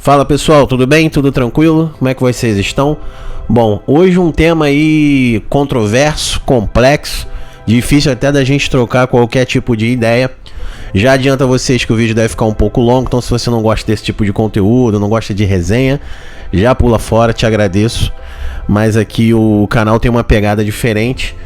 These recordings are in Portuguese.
Fala pessoal, tudo bem? Tudo tranquilo? Como é que vocês estão? Bom, hoje um tema aí controverso, complexo, difícil até da gente trocar qualquer tipo de ideia. Já adianta vocês que o vídeo deve ficar um pouco longo, então se você não gosta desse tipo de conteúdo, não gosta de resenha, já pula fora, te agradeço. Mas aqui o canal tem uma pegada diferente.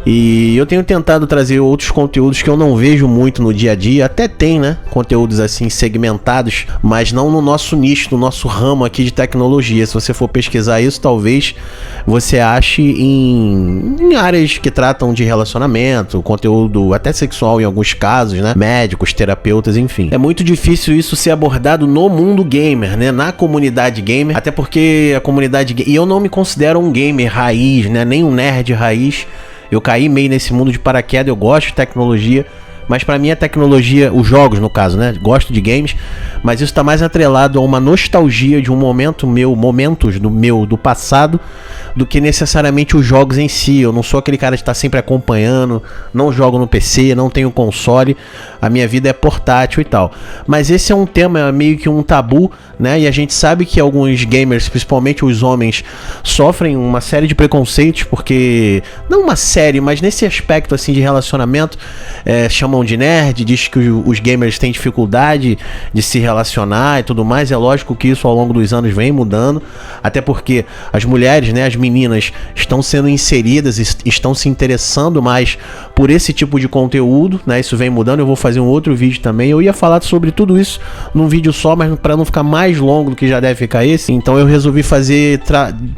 E eu tenho tentado trazer outros conteúdos que eu não vejo muito no dia a dia. Até tem, né? Conteúdos assim segmentados, mas não no nosso nicho, no nosso ramo aqui de tecnologia. Se você for pesquisar isso, talvez você ache em áreas que tratam de relacionamento, conteúdo até sexual em alguns casos, né? Médicos, terapeutas, enfim. É muito difícil isso ser abordado no mundo gamer, né? Na comunidade gamer. Até porque a comunidade... E eu não me considero um gamer raiz, né? Nem um nerd raiz. Eu caí meio nesse mundo de paraquedas, eu gosto de tecnologia, mas pra mim a tecnologia, os jogos no caso, né? Gosto de games, mas isso tá mais atrelado a uma nostalgia de um momento meu, momentos do passado, do que necessariamente os jogos em si. Eu não sou aquele cara de estar sempre acompanhando, não jogo no PC, não tenho console, a minha vida é portátil e tal. Mas esse é um tema meio que um tabu, né? E a gente sabe que alguns gamers, principalmente os homens, sofrem uma série de preconceitos, porque, não uma série, mas nesse aspecto assim de relacionamento, chamam de nerd, diz que os gamers têm dificuldade de se relacionar e tudo mais. É lógico que isso ao longo dos anos vem mudando, até porque as mulheres, né, as meninas estão sendo inseridas, estão se interessando mais por esse tipo de conteúdo, né? Isso vem mudando. Eu vou fazer um outro vídeo também. Eu ia falar sobre tudo isso num vídeo só, mas para não ficar mais longo do que já deve ficar esse, então eu resolvi fazer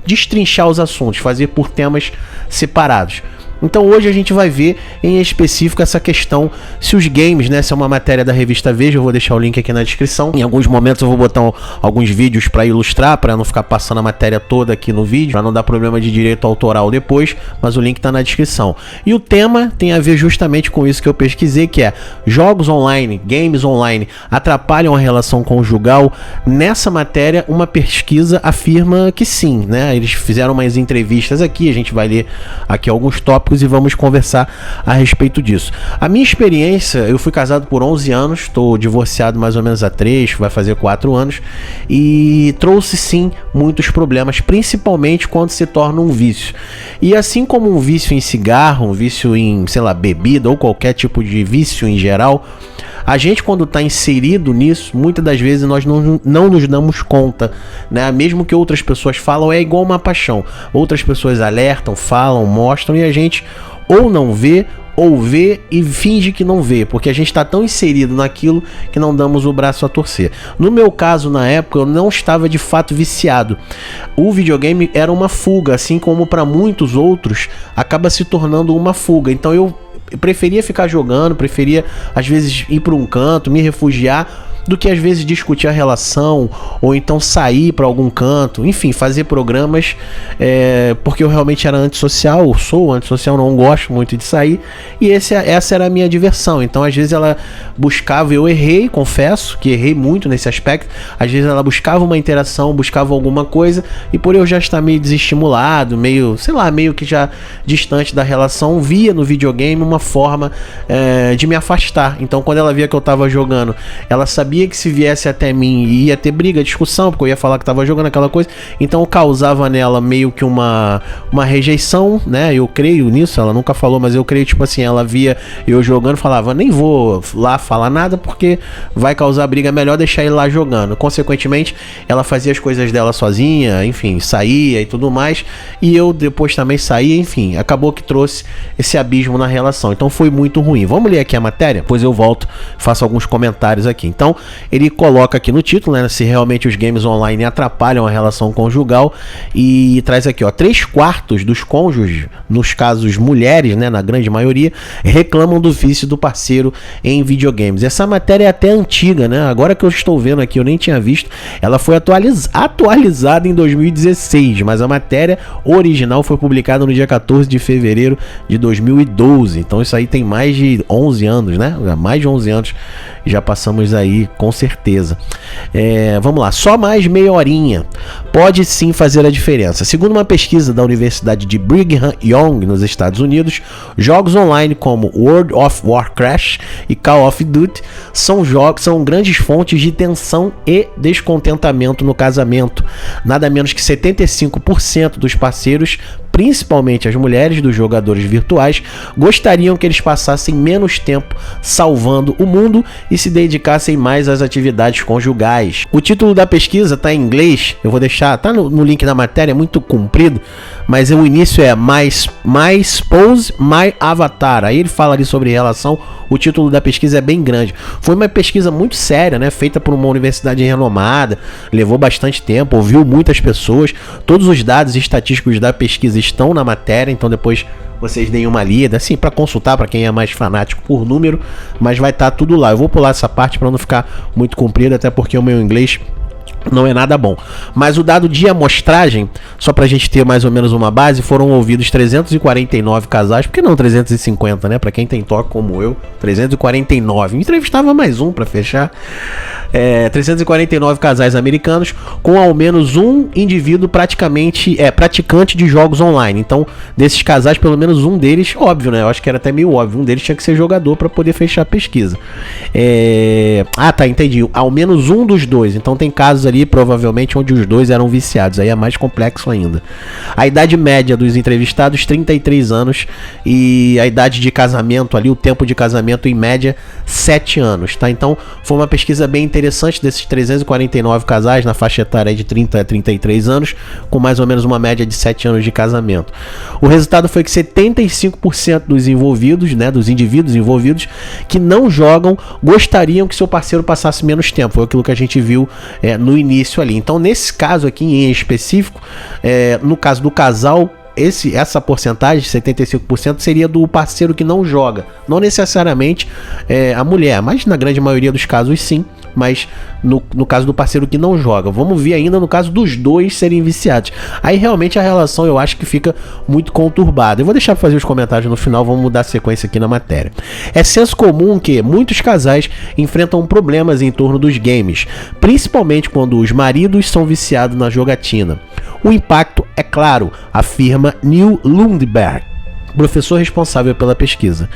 destrinchar os assuntos, fazer por temas separados. Então hoje a gente vai ver em específico essa questão, se os games, né, se é uma matéria da revista Veja, eu vou deixar o link aqui na descrição. Em alguns momentos eu vou botar alguns vídeos para ilustrar, para não ficar passando a matéria toda aqui no vídeo, para não dar problema de direito autoral depois, mas o link tá na descrição. E o tema tem a ver justamente com isso que eu pesquisei, que é jogos online, games online, atrapalham a relação conjugal. Nessa matéria, uma pesquisa afirma que sim, né? Eles fizeram umas entrevistas aqui, a gente vai ler aqui alguns tópicos e vamos conversar a respeito disso. A minha experiência, eu fui casado por 11 anos, estou divorciado mais ou menos há 3, vai fazer 4 anos, e trouxe sim muitos problemas, principalmente quando se torna um vício. E assim como um vício em cigarro, um vício em, sei lá, bebida ou qualquer tipo de vício em geral, a gente, quando está inserido nisso, muitas das vezes nós não nos damos conta, né? Mesmo que outras pessoas falam, é igual uma paixão. Outras pessoas alertam, falam, mostram, e a gente ou não vê, ou vê e finge que não vê, porque a gente está tão inserido naquilo que não damos o braço a torcer. No meu caso, na época, eu não estava de fato viciado. O videogame era uma fuga, assim como para muitos outros acaba se tornando uma fuga. Então eu preferia ficar jogando, preferia às vezes ir para um canto, me refugiar, do que às vezes discutir a relação, ou então sair para algum canto, enfim, fazer programas, porque eu realmente era antissocial, sou antissocial, não gosto muito de sair, e essa era a minha diversão. Então às vezes ela buscava, eu errei, confesso que errei muito nesse aspecto, às vezes ela buscava uma interação, buscava alguma coisa, e por eu já estar meio desestimulado, meio, sei lá, meio que já distante da relação, via no videogame uma forma de me afastar. Então quando ela via que eu tava jogando, ela sabia que se viesse até mim ia ter briga, discussão, porque eu ia falar que tava jogando aquela coisa, então eu causava nela meio que uma rejeição, né? Eu creio nisso, ela nunca falou, mas eu creio, tipo assim, ela via eu jogando, falava, nem vou lá falar nada porque vai causar briga, melhor deixar ele lá jogando. Consequentemente, ela fazia as coisas dela sozinha, enfim, saía e tudo mais, e eu depois também saía, enfim, acabou que trouxe esse abismo na relação, então foi muito ruim. Vamos ler aqui a matéria, depois eu volto, faço alguns comentários aqui. Então, ele coloca aqui no título, né, se realmente os games online atrapalham a relação conjugal, e traz aqui, ó, 3/4 dos cônjuges, nos casos mulheres, né, na grande maioria, reclamam do vício do parceiro em videogames. Essa matéria é até antiga, né, agora que eu estou vendo aqui, eu nem tinha visto, ela foi atualizada em 2016, mas a matéria original foi publicada no dia 14 de fevereiro de 2012, então isso aí tem mais de 11 anos, né, mais de 11 anos, já passamos aí com certeza. Vamos lá, só mais meia horinha pode sim fazer a diferença. Segundo uma pesquisa da Universidade de Brigham Young, nos Estados Unidos, jogos online como World of Warcraft e Call of Duty são grandes fontes de tensão e descontentamento no casamento. Nada menos que 75% dos parceiros, principalmente as mulheres dos jogadores virtuais, gostariam que eles passassem menos tempo salvando o mundo e se dedicassem mais às atividades conjugais. O título da pesquisa está em inglês, eu vou deixar, tá no link da matéria, é muito comprido, mas o início é My Spouse, My Avatar. Aí ele fala ali sobre relação, o título da pesquisa é bem grande. Foi uma pesquisa muito séria, né, feita por uma universidade renomada, levou bastante tempo, ouviu muitas pessoas, todos os dados estatísticos da pesquisa estão na matéria, então depois vocês deem uma lida, assim, para consultar para quem é mais fanático por número, mas vai estar tudo lá. Eu vou pular essa parte para não ficar muito comprido, até porque o meu inglês não é nada bom. Mas o dado de amostragem, só pra gente ter mais ou menos uma base, foram ouvidos 349 casais, por que não 350, né? Pra quem tem toque como eu, 349. Entrevistava mais um pra fechar. 349 casais americanos, com ao menos um indivíduo praticante de jogos online. Então, desses casais, pelo menos um deles, óbvio, né? Eu acho que era até meio óbvio, um deles tinha que ser jogador para poder fechar a pesquisa. Entendi. Ao menos um dos dois. Então tem casos ali, provavelmente, onde os dois eram viciados. Aí é mais complexo ainda. A idade média dos entrevistados, 33 anos. E a idade de casamento ali, o tempo de casamento, em média, 7 anos, tá? Então, foi uma pesquisa bem interessante desses 349 casais na faixa etária de 30 a 33 anos, com mais ou menos uma média de 7 anos de casamento. O resultado foi que 75% dos envolvidos, né, dos indivíduos envolvidos que não jogam, gostariam que seu parceiro passasse menos tempo. Foi aquilo que a gente viu no início ali. Então, nesse caso aqui em específico, no caso do casal, essa porcentagem, 75%, seria do parceiro que não joga. Não necessariamente a mulher, mas na grande maioria dos casos sim. Mas no caso do parceiro que não joga. Vamos ver ainda no caso dos dois serem viciados. Aí realmente a relação eu acho que fica muito conturbada. Eu vou deixar para fazer os comentários no final, vamos mudar a sequência aqui na matéria. É senso comum que muitos casais enfrentam problemas em torno dos games, principalmente quando os maridos são viciados na jogatina. O impacto é claro, afirma Neil Lundberg, professor responsável pela pesquisa.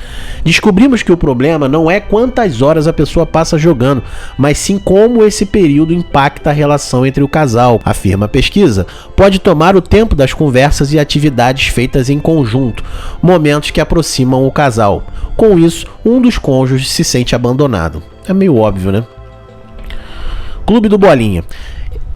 Descobrimos que o problema não é quantas horas a pessoa passa jogando, mas sim como esse período impacta a relação entre o casal. Afirma a pesquisa, pode tomar o tempo das conversas e atividades feitas em conjunto, momentos que aproximam o casal. Com isso, um dos cônjuges se sente abandonado. É meio óbvio, né? Clube do Bolinha.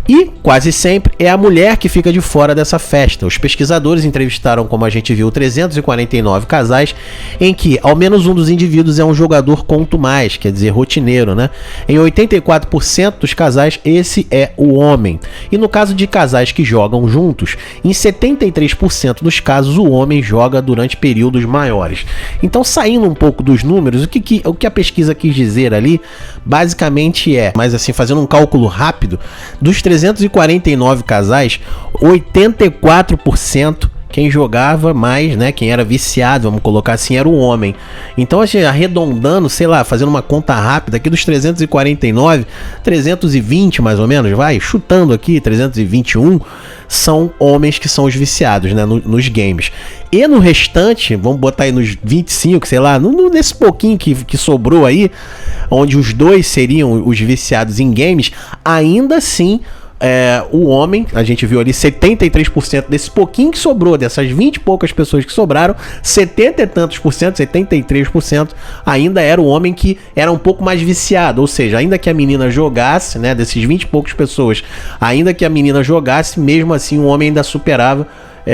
E, quase sempre, é a mulher que fica de fora dessa festa. Os pesquisadores entrevistaram, como a gente viu, 349 casais, em que ao menos um dos indivíduos é um jogador quanto mais, quer dizer, rotineiro, né? Em 84% dos casais, esse é o homem. E no caso de casais que jogam juntos, em 73% dos casos, o homem joga durante períodos maiores. Então, saindo um pouco dos números, o que a pesquisa quis dizer ali, basicamente mas assim, fazendo um cálculo rápido, dos 349 casais, 84% quem jogava mais, né, quem era viciado, vamos colocar assim, era o homem. Então, assim, arredondando, sei lá, fazendo uma conta rápida aqui dos 349, 320 mais ou menos, chutando aqui, 321 são homens que são os viciados, né, nos games. E no restante, vamos botar aí nos 25, sei lá, nesse pouquinho que sobrou aí, onde os dois seriam os viciados em games, ainda assim, o homem, a gente viu ali 73% desse pouquinho que sobrou, dessas 20 e poucas pessoas que sobraram, 70 e tantos por cento, 73% ainda era o homem que era um pouco mais viciado, ou seja, ainda que a menina jogasse, né, desses 20 e poucas pessoas, ainda que a menina jogasse, mesmo assim o homem ainda superava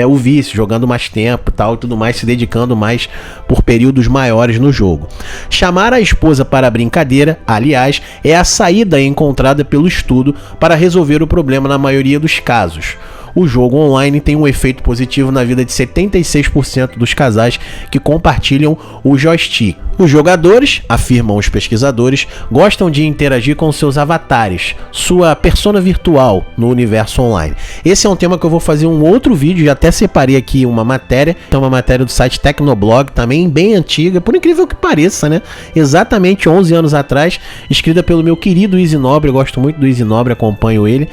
o vício, jogando mais tempo e tudo mais, se dedicando mais por períodos maiores no jogo. Chamar a esposa para a brincadeira, aliás, é a saída encontrada pelo estudo para resolver o problema na maioria dos casos. O jogo online tem um efeito positivo na vida de 76% dos casais que compartilham o joystick. Os jogadores, afirmam os pesquisadores, gostam de interagir com seus avatares, sua persona virtual no universo online. Esse é um tema que eu vou fazer um outro vídeo, já até separei aqui uma matéria, então uma matéria do site Tecnoblog, também bem antiga, por incrível que pareça, né? Exatamente 11 anos atrás, escrita pelo meu querido Easy Nobre, eu gosto muito do Easy Nobre, acompanho ele,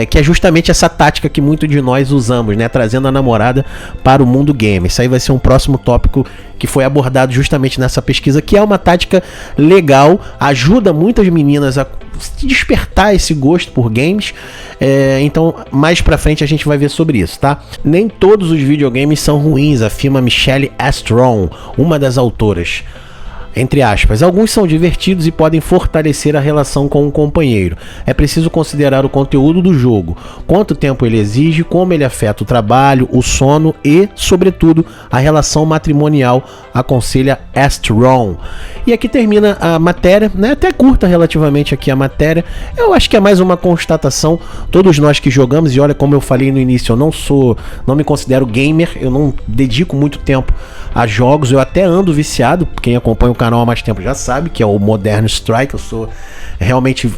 que é justamente essa tática que muitos de nós usamos, né? Trazendo a namorada para o mundo game. Isso aí vai ser um próximo tópico que foi abordado justamente nessa pesquisa, que é uma tática legal, ajuda muitas meninas a despertar esse gosto por games, então mais pra frente a gente vai ver sobre isso, tá? Nem todos os videogames são ruins, afirma Michelle Astron, uma das autoras. Entre aspas, alguns são divertidos e podem fortalecer a relação com o companheiro. É preciso considerar o conteúdo do jogo, quanto tempo ele exige, como ele afeta o trabalho, o sono e, sobretudo, a relação matrimonial, aconselha Astron. E aqui termina a matéria, né? Até curta relativamente aqui a matéria. Eu acho que é mais uma constatação, todos nós que jogamos, e olha como eu falei no início, eu não me considero gamer, eu não dedico muito tempo a jogos, eu até ando viciado, quem acompanha o canal há mais tempo já sabe que é o Modern Strike, eu sou realmente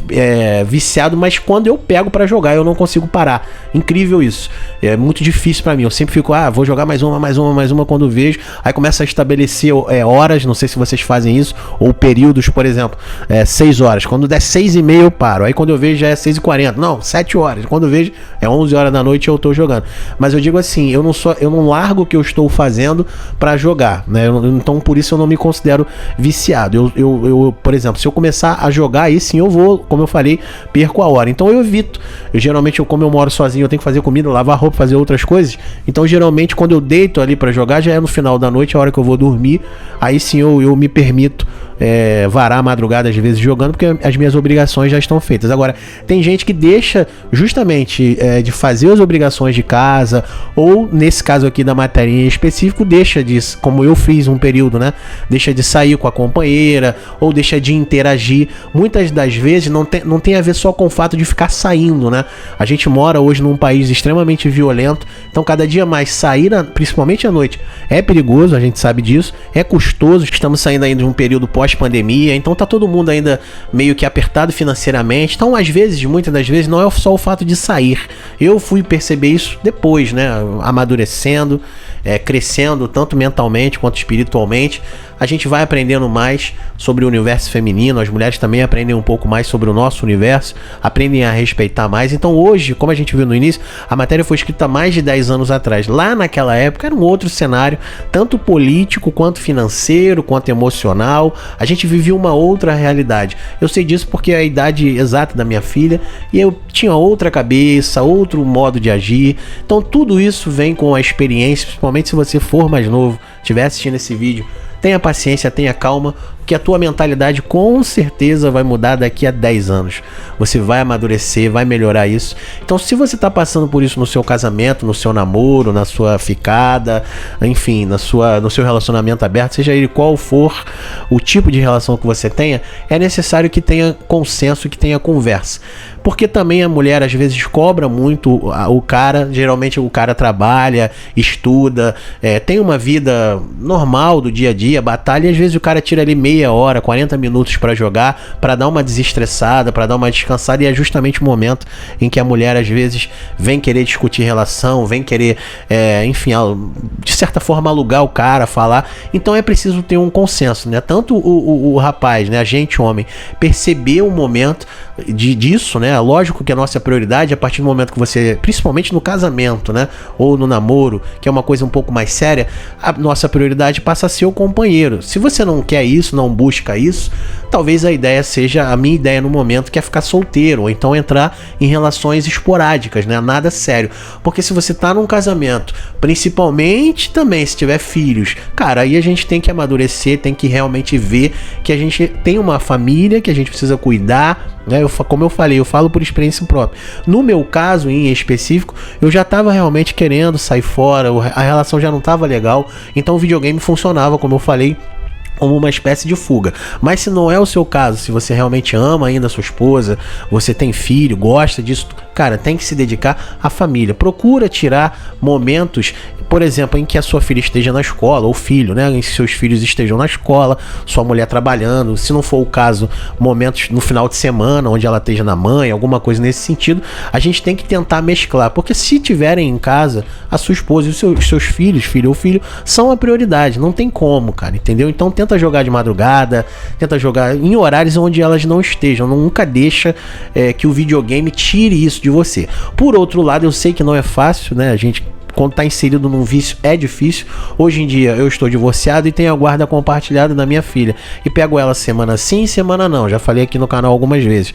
viciado, mas quando eu pego pra jogar eu não consigo parar, incrível isso, é muito difícil pra mim, eu sempre fico, vou jogar mais uma quando vejo, aí começa a estabelecer horas, não sei se vocês fazem isso, ou períodos, por exemplo, 6 horas, quando der 6h30 eu paro, aí quando eu vejo já é 6h40, não, 7 horas, quando eu vejo é 11 horas da noite e eu tô jogando, mas eu digo assim, eu não largo o que eu estou fazendo pra jogar, né? Então por isso eu não me considero viciado. Eu, por exemplo, se eu começar a jogar, aí sim eu vou, como eu falei, perco a hora. Então eu evito. Geralmente, como eu moro sozinho, eu tenho que fazer comida, lavar roupa, fazer outras coisas. Então geralmente quando eu deito ali pra jogar, já é no final da noite, a hora que eu vou dormir. Aí sim eu me permito varar a madrugada às vezes jogando, porque as minhas obrigações já estão feitas. Agora, tem gente que deixa justamente de fazer as obrigações de casa, ou nesse caso aqui da matéria em específico, deixa de, como eu fiz um período, né? Deixa de sair com a companheira, ou deixa de interagir. Muitas das vezes não tem a ver só com o fato de ficar saindo, né? A gente mora hoje num país extremamente violento, então cada dia mais sair, principalmente à noite, é perigoso, a gente sabe disso, é custoso, estamos saindo ainda de um período pós-pandemia, então tá todo mundo ainda meio que apertado financeiramente, então às vezes, muitas das vezes, não é só o fato de sair. Eu fui perceber isso depois, né? Amadurecendo, crescendo tanto mentalmente quanto espiritualmente, a gente vai aprendendo mais sobre o universo feminino, as mulheres também aprendem um pouco mais sobre o nosso universo, aprendem a respeitar mais. Então hoje, como a gente viu no início, a matéria foi escrita há mais de 10 anos atrás. Lá naquela época era um outro cenário, tanto político, quanto financeiro, quanto emocional. A gente vivia uma outra realidade. Eu sei disso porque é a idade exata da minha filha e eu tinha outra cabeça, outro modo de agir. Então tudo isso vem com a experiência, principalmente se você for mais novo, estiver assistindo esse vídeo. Tenha paciência, tenha calma, que a tua mentalidade com certeza vai mudar daqui a 10 anos. Você vai amadurecer, vai melhorar isso. Então, se você está passando por isso no seu casamento, no seu namoro, na sua ficada, enfim, no seu relacionamento aberto, seja ele qual for o tipo de relação que você tenha, é necessário que tenha consenso, que tenha conversa. Porque também a mulher às vezes cobra muito o cara, geralmente o cara trabalha, estuda, tem uma vida normal do dia a dia, batalha, e às vezes o cara tira ali meia hora, 40 minutos para jogar, para dar uma desestressada, para dar uma descansada, e é justamente o momento em que a mulher às vezes vem querer discutir relação, vem querer, enfim, de certa forma alugar o cara, falar. Então é preciso ter um consenso, né? Tanto o rapaz, né, a gente, homem, perceber o momento disso, né? Lógico que a nossa prioridade, a partir do momento que você, principalmente no casamento, né, ou no namoro, que é uma coisa um pouco mais séria, a nossa prioridade passa a ser o companheiro. Se você não quer isso, não busca isso, talvez a minha ideia no momento, que é ficar solteiro, ou então entrar em relações esporádicas, né, nada sério. Porque se você tá num casamento, principalmente também se tiver filhos, cara, aí a gente tem que amadurecer, tem que realmente ver que a gente tem uma família que a gente precisa cuidar, né? Como eu falei, eu falo por experiência própria. No meu caso, em específico, eu já estava realmente querendo sair fora, a relação já não estava legal, então o videogame funcionava, como eu falei, como uma espécie de fuga. Mas se não é o seu caso, se você realmente ama ainda a sua esposa, você tem filho, gosta disso, cara, tem que se dedicar à família. Procura tirar momentos, por exemplo, em que a sua filha esteja na escola, ou filho, né? Em que seus filhos estejam na escola, sua mulher trabalhando, se não for o caso, momentos no final de semana, onde ela esteja na mãe, alguma coisa nesse sentido, a gente tem que tentar mesclar, porque se tiverem em casa, a sua esposa e os seus filhos, filho ou filho, são a prioridade, não tem como, cara, entendeu? Então tenta jogar de madrugada, tenta jogar em horários onde elas não estejam, nunca deixa que o videogame tire isso de você. Por outro lado, eu sei que não é fácil, né? A gente, quando tá inserido num vício, é difícil. Hoje em dia eu estou divorciado e tenho a guarda compartilhada da minha filha e pego ela semana sim, semana não. Já falei aqui no canal algumas vezes.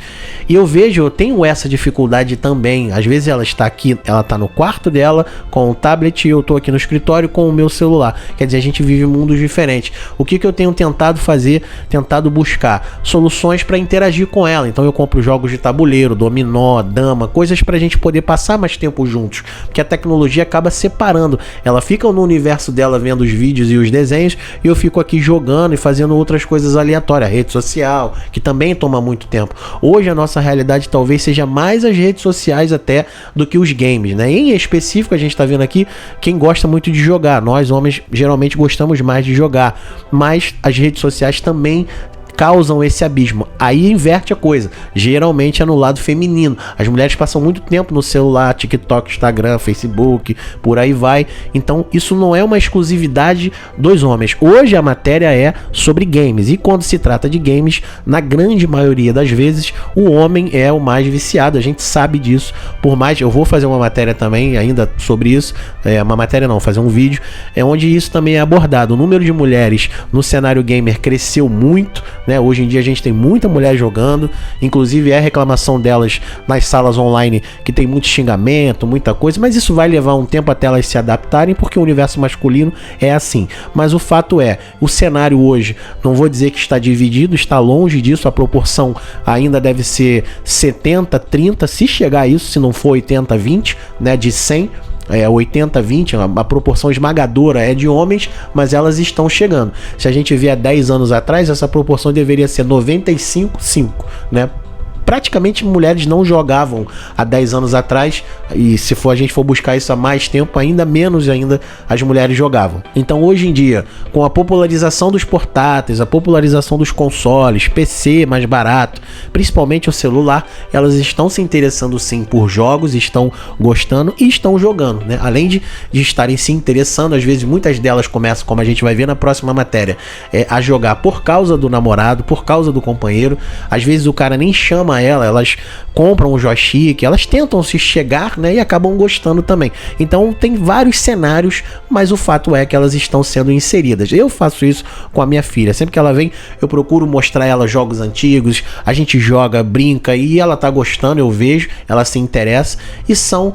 E eu tenho essa dificuldade também. Às vezes ela está aqui, ela tá no quarto dela com o tablet e eu tô aqui no escritório com o meu celular. Quer dizer, a gente vive mundos diferentes. O que eu tenho tentado fazer? Tentado buscar soluções para interagir com ela. Então eu compro jogos de tabuleiro, dominó, dama, coisas pra gente poder passar mais tempo juntos, porque a tecnologia acaba separando. Ela fica no universo dela vendo os vídeos e os desenhos e eu fico aqui jogando e fazendo outras coisas aleatórias, rede social, que também toma muito tempo. Hoje a nossa realidade talvez seja mais as redes sociais até do que os games, né? Em específico a gente tá vendo aqui quem gosta muito de jogar. Nós homens geralmente gostamos mais de jogar, mas as redes sociais também causam esse abismo. Aí inverte a coisa. Geralmente é no lado feminino. As mulheres passam muito tempo no celular, TikTok, Instagram, Facebook, por aí vai. Então isso não é uma exclusividade dos homens. Hoje a matéria é sobre games. E quando se trata de games, na grande maioria das vezes, o homem é o mais viciado. A gente sabe disso. Por mais, eu vou fazer uma matéria também ainda sobre isso. Uma matéria não, fazer um vídeo. Onde isso também é abordado. O número de mulheres no cenário gamer cresceu muito, né? Hoje em dia a gente tem muita mulher jogando, inclusive é reclamação delas nas salas online que tem muito xingamento, muita coisa, mas isso vai levar um tempo até elas se adaptarem, porque o universo masculino é assim. Mas o fato é, o cenário hoje, não vou dizer que está dividido, está longe disso, a proporção ainda deve ser 70-30, se chegar a isso, se não for 80-20, né, de 100, 80-20, a proporção esmagadora é de homens, mas elas estão chegando. Se a gente vê há 10 anos atrás, essa proporção deveria ser 95-5, né? Praticamente mulheres não jogavam há 10 anos atrás, e se a gente for buscar isso há mais tempo, ainda menos ainda as mulheres jogavam. Então hoje em dia, com a popularização dos portáteis, a popularização dos consoles, PC mais barato, principalmente o celular, elas estão se interessando sim por jogos, estão gostando e estão jogando, né? Além de estarem se interessando, às vezes muitas delas começam, como a gente vai ver na próxima matéria, a jogar por causa do namorado, por causa do companheiro. Às vezes o cara nem chama elas compram um joystick, elas tentam se chegar, né, e acabam gostando também. Então tem vários cenários, mas o fato é que elas estão sendo inseridas. Eu faço isso com a minha filha. Sempre que ela vem, eu procuro mostrar ela jogos antigos, a gente joga, brinca e ela tá gostando, eu vejo, ela se interessa e são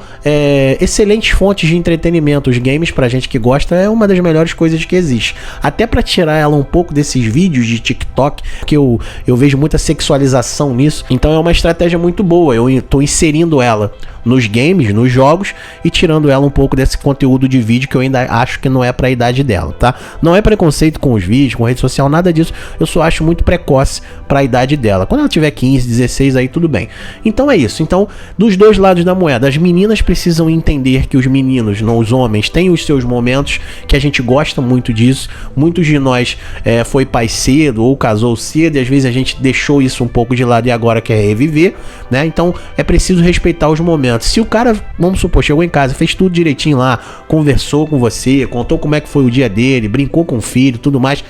excelentes fontes de entretenimento. Os games, pra gente que gosta, é uma das melhores coisas que existe. Até pra tirar ela um pouco desses vídeos de TikTok, que eu vejo muita sexualização nisso. Então é uma estratégia muito boa. Eu estou inserindo ela nos games, nos jogos, e tirando ela um pouco desse conteúdo de vídeo que eu ainda acho que não é para a idade dela, tá? Não é preconceito com os vídeos, com rede social, nada disso. Eu só acho muito precoce para a idade dela. Quando ela tiver 15, 16, aí tudo bem. Então é isso. Então, dos dois lados da moeda, as meninas precisam entender que os meninos, não os homens, têm os seus momentos, que a gente gosta muito disso. Muitos de nós foi pai cedo ou casou cedo, e às vezes a gente deixou isso um pouco de lado e agora quer reviver, né? Então é preciso respeitar os momentos. Se o cara, vamos supor, chegou em casa, fez tudo direitinho lá, conversou com você, contou como é que foi o dia dele, brincou com o filho, tudo mais,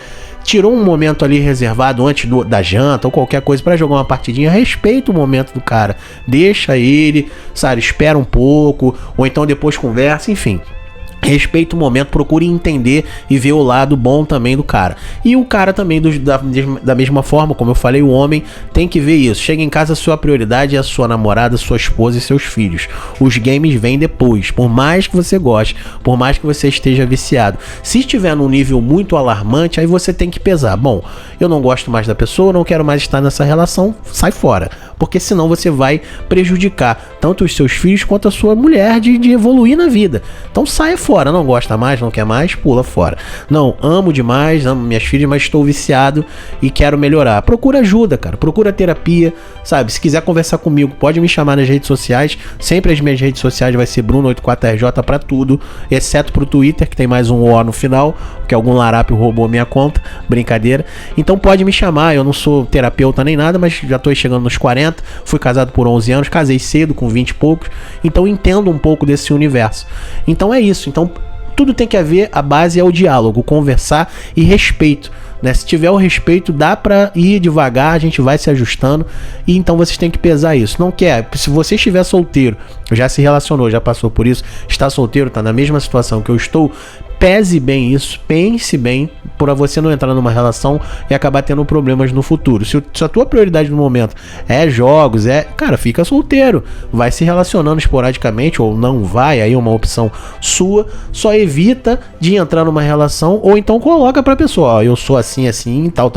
tirou um momento ali reservado antes da janta ou qualquer coisa para jogar uma partidinha, respeita o momento do cara, deixa ele, sabe, espera um pouco, ou então depois conversa, enfim. Respeita o momento, procure entender e ver o lado bom também do cara. E o cara também, da mesma forma, como eu falei, o homem tem que ver isso. Chega em casa, a sua prioridade é a sua namorada, sua esposa e seus filhos. Os games vêm depois, por mais que você goste, por mais que você esteja viciado. Se estiver num nível muito alarmante, aí você tem que pesar. Bom, eu não gosto mais da pessoa, não quero mais estar nessa relação, sai fora. Porque senão você vai prejudicar tanto os seus filhos quanto a sua mulher de evoluir na vida. Então saia fora. fora. Não gosta mais, não quer mais, pula fora. Não, amo demais, amo minhas filhas, mas estou viciado e quero melhorar. Procura ajuda, cara. Procura terapia, sabe? Se quiser conversar comigo, pode me chamar nas redes sociais. Sempre as minhas redes sociais vai ser Bruno84RJ pra tudo, exceto pro Twitter, que tem mais um O no final, que algum larápio roubou minha conta. Brincadeira. Então pode me chamar. Eu não sou terapeuta nem nada, mas já tô chegando nos 40. Fui casado por 11 anos, casei cedo, com 20 e poucos. Então entendo um pouco desse universo. Então é isso. Então tudo tem que haver, a base é o diálogo, conversar e respeito, né? Se tiver o respeito, dá pra ir devagar, a gente vai se ajustando. E então vocês têm que pesar isso. Não quer, se você estiver solteiro, já se relacionou, já passou por isso, está solteiro, tá na mesma situação que eu estou, pese bem isso, pense bem, para você não entrar numa relação e acabar tendo problemas no futuro. Se a tua prioridade no momento é jogos, cara, fica solteiro, vai se relacionando esporadicamente ou não vai, aí é uma opção sua, só evita de entrar numa relação, ou então coloca pra pessoa, ó, eu sou assim, tal,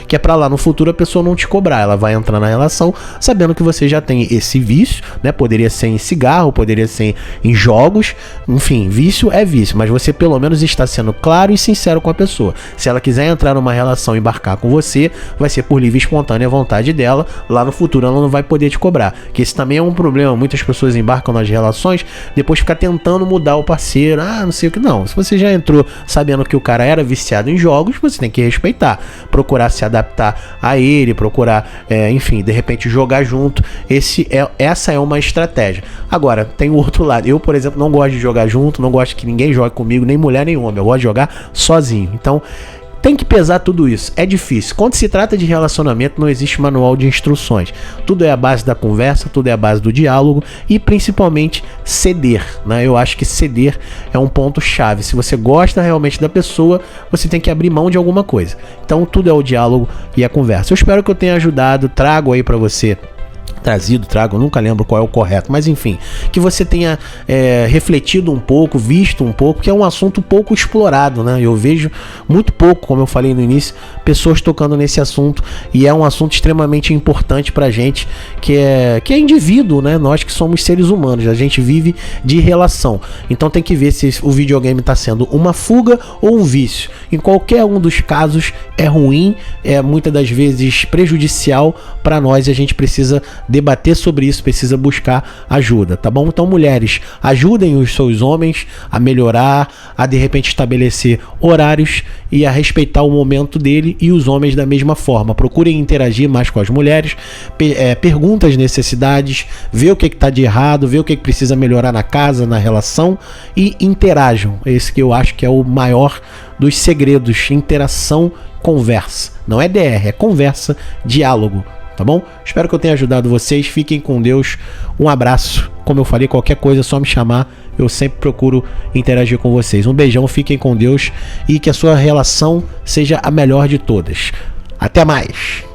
que é pra lá no futuro a pessoa não te cobrar, ela vai entrar na relação sabendo que você já tem esse vício, né? Poderia ser em cigarro, poderia ser em jogos, enfim, vício é vício, mas você pelo menos está sendo claro e sincero com a pessoa. Se ela quiser entrar numa relação e embarcar com você, vai ser por livre e espontânea vontade dela. Lá no futuro ela não vai poder te cobrar, que esse também é um problema. Muitas pessoas embarcam nas relações, depois fica tentando mudar o parceiro, não sei o que. Não, se você já entrou sabendo que o cara era viciado em jogos, você tem que respeitar, procurar se adaptar a ele, procurar, enfim, de repente jogar junto. Essa é uma estratégia. Agora, tem o outro lado. Eu, por exemplo, não gosto de jogar junto, não gosto que ninguém jogue comigo, nem mulher nem homem, eu gosto de jogar sozinho. Então tem que pesar tudo isso, é difícil. Quando se trata de relacionamento, não existe manual de instruções, tudo é a base da conversa, tudo é a base do diálogo e principalmente ceder, né? Eu acho que ceder é um ponto chave. Se você gosta realmente da pessoa, você tem que abrir mão de alguma coisa. Então tudo é o diálogo e a conversa. Eu espero que eu tenha ajudado, trago aí pra você, trago, nunca lembro qual é o correto, mas enfim, que você tenha refletido um pouco, visto um pouco, que é um assunto pouco explorado, né? Eu vejo muito pouco, como eu falei no início, pessoas tocando nesse assunto, e é um assunto extremamente importante pra gente, que é indivíduo, né? Nós que somos seres humanos, a gente vive de relação, então tem que ver se o videogame tá sendo uma fuga ou um vício. Em qualquer um dos casos é ruim, é muitas das vezes prejudicial para nós, e a gente precisa debater sobre isso, precisa buscar ajuda, tá bom? Então, mulheres, ajudem os seus homens a melhorar, a de repente estabelecer horários e a respeitar o momento dele, e os homens da mesma forma. Procurem interagir mais com as mulheres, pergunta as necessidades, vê o que está de errado, vê o que precisa melhorar na casa, na relação, e interajam. Esse que eu acho que é o maior dos segredos: interação, conversa. Não é DR, é conversa, diálogo. Tá bom? Espero que eu tenha ajudado vocês. Fiquem com Deus. Um abraço. Como eu falei, qualquer coisa é só me chamar. Eu sempre procuro interagir com vocês. Um beijão, fiquem com Deus e que a sua relação seja a melhor de todas. Até mais!